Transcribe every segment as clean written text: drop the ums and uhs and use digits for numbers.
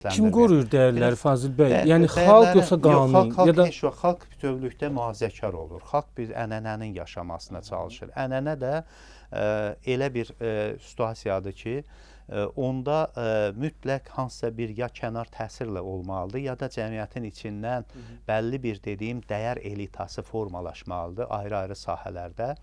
Kim qoruyur dəyərləri Fazil bəy? Yəni xalq yoxsa qanun Xalq ya da heç vaxt xalq bütövlükdə mühafizəkar olur. Xalq bir ənənənin yaşamasına çalışır. Ənənə də elə bir situasiyadır ki, onda mütləq hansısa bir ya kənar təsirlə olmalıdır, ya da cəmiyyətin içindən bəlli bir dediyim dəyər elitası formalaşmalıdır ayrı-ayrı sahələrdə.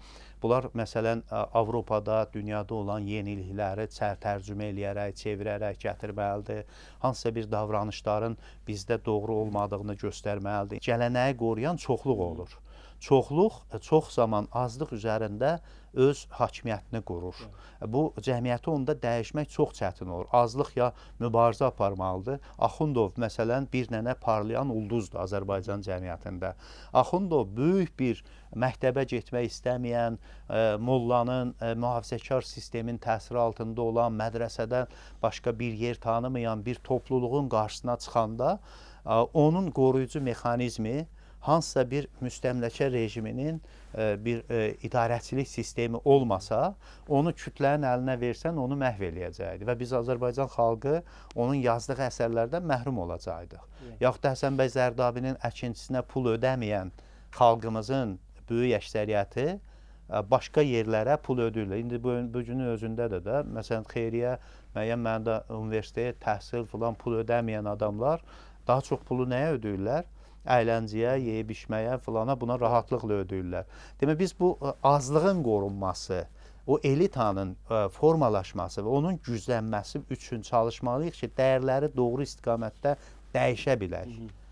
Bunlar məsələn Avropada, dünyada olan yenilikləri tərcümə eləyərək, çevirərək gətirməlidir. Hansısa bir davranışların bizdə doğru olmadığını göstərməlidir. Gələnəyi qoruyan çoxluq olur. Çoxluq çox zaman azlıq üzərində öz hakimiyyətini qurur. Bu cəmiyyəti onda dəyişmək çox çətin olur. Azlıq ya mübarizə aparmalıdır. Axundov məsələn bir dənə parlayan ulduzdur Azərbaycan cəmiyyətində. Axundov böyük bir məktəbə getmək istəməyən, mollanın, mühafizəkar sistemin təsiri altında olan, mədrəsədən başqa bir yer tanımayan bir topluluğun qarşısına çıxanda onun qoruyucu mexanizmi hansısa bir müstəmləkə rejiminin bir idarəçilik sistemi olmasa, onu kütlənin əlinə versən, onu məhv eləyəcəkdir. Və biz Azərbaycan xalqı onun yazdığı əsərlərdən məhrum olacaqdıq. Yaxud da Həsən bəy Zərdabinin əkinçisinə pul ödəməyən xalqımızın böyük əksəriyyəti başqa yerlərə pul ödəyirlər. İndi bu günün özündə də, məsələn, xeyriyyə, müəyyən mənada universitet, təhsil filan pul ödəməyən adamlar daha çox pulu nəyə ödəyirlər? Əyləncəyə, yeyib-içməyə filana, buna rahatlıqla ödəyirlər. Demək, biz bu azlığın qorunması, o elitanın formalaşması və onun güclənməsi üçün çalışmalıyıq ki, dəyərləri doğru istiqamətdə dəyişə bilək.